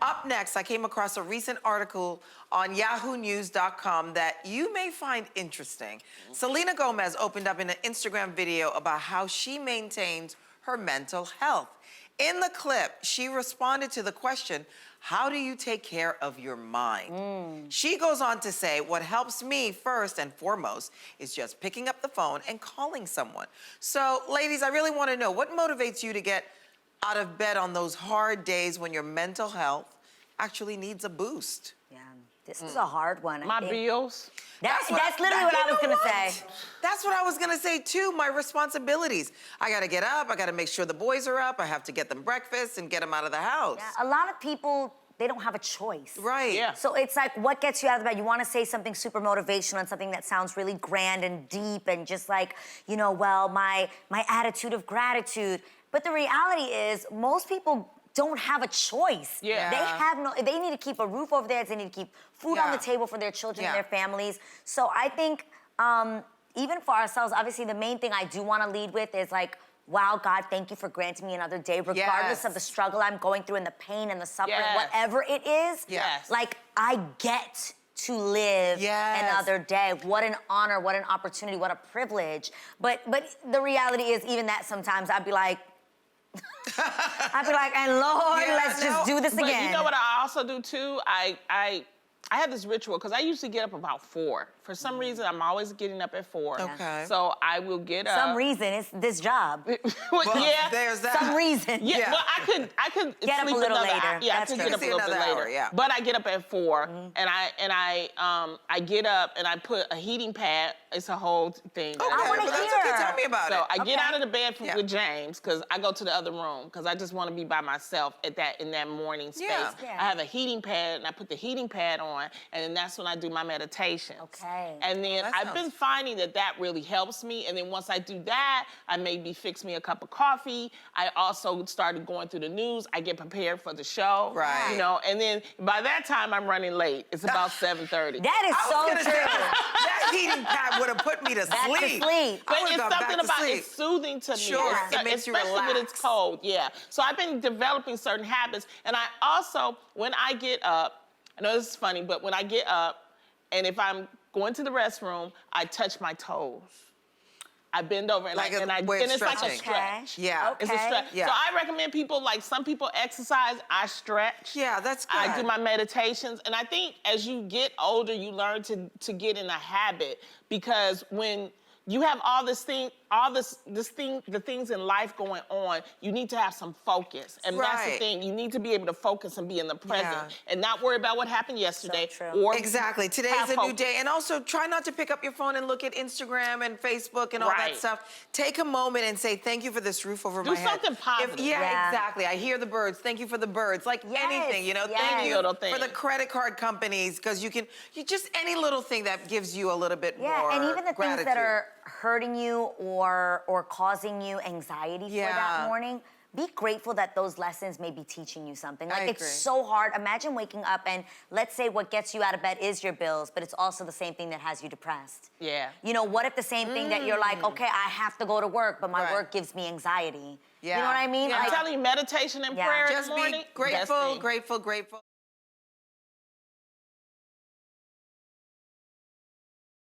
Up next, I came across a recent article on yahoonews.com that you may find interesting. Selena Gomez opened up in an Instagram video about how she maintains her mental health. In the clip, she responded to the question, how do you take care of your mind? She goes on to say, what helps me first and foremost is just picking up the phone and calling someone. So, ladies, I really want to know, what motivates you to get out of bed on those hard days when your mental health actually needs a boost? Yeah, this is a hard one. My bills. That's literally what I was gonna say. That's what I was gonna say too, my responsibilities. I gotta get up, I gotta make sure the boys are up, I have to get them breakfast and get them out of the house. Yeah, a lot of people, they don't have a choice. Right. Yeah. So it's like, what gets you out of bed? You wanna say something super motivational and something that sounds really grand and deep and just like, you know, well, my attitude of gratitude. But the reality is, most people don't have a choice. Yeah. They need to keep a roof over their heads, they need to keep food on the table for their children and their families. So I think, even for ourselves, obviously the main thing I do wanna lead with is like, wow, God, thank you for granting me another day, regardless of the struggle I'm going through and the pain and the suffering, whatever it is. Like, I get to live another day. What an honor, what an opportunity, what a privilege. But the reality is, even that sometimes I'd be like, and Lord, let's just do this again. But you know what I also do too? I have this ritual, because I usually get up about 4. For some reason, I'm always getting up at 4. Okay. So I will get up. Some reason, it's this job. Well, there's that. Some reason. Yeah, well, I could get up a little later. Yeah, I could get up a little bit later. But I get up at 4, and I get up and I put a heating pad. It's a whole thing. Okay, I wanna well, that's hear. okay. Tell me about it. So I get out of the bed with James, because I go to the other room, because I just want to be by myself in that morning space. I have a heating pad, and I put the heating pad on, and then that's when I do my meditation. Okay. And then I've been finding that really helps me. And then once I do that, I maybe fix me a cup of coffee. I also started going through the news. I get prepared for the show. Right. You know, and then by that time, I'm running late. It's about 7:30. That is so true. That heating pad would have put me to Back to sleep. sleep. But it's something about it's soothing to me. Sure, it makes you especially when it's relax. cold. Yeah. So I've been developing certain habits, and I also, when I get up, I know this is funny, but when I get up, and if I'm going to the restroom, I touch my toes. I bend over and it's like a stretch. Yeah. It's a stretch. Yeah. So I recommend people, like some people exercise, I stretch. Yeah, that's good. I do my meditations. And I think as you get older, you learn to get in a habit, because when you have all the things in life going on, you need to have some focus. And that's the thing. You need to be able to focus and be in the present and not worry about what happened yesterday. So true. Or exactly. Today is a new day. And also try not to pick up your phone and look at Instagram and Facebook and all that stuff. Take a moment and say, thank you for this roof over my head. Do something positive. Exactly. I hear the birds. Thank you for the birds. Like anything, you know, thank you for the credit card companies, because you just any little thing that gives you a little bit more and even the gratitude. things that are hurting you or causing you anxiety for that morning, be grateful that those lessons may be teaching you something. Like, it's so hard. Imagine waking up and let's say what gets you out of bed is your bills, but it's also the same thing that has you depressed. Yeah. You know, what if the same thing that you're like, okay, I have to go to work, but my work gives me anxiety. You know what I mean? I'm telling you, meditation and prayer just in the morning. Be grateful, grateful, grateful.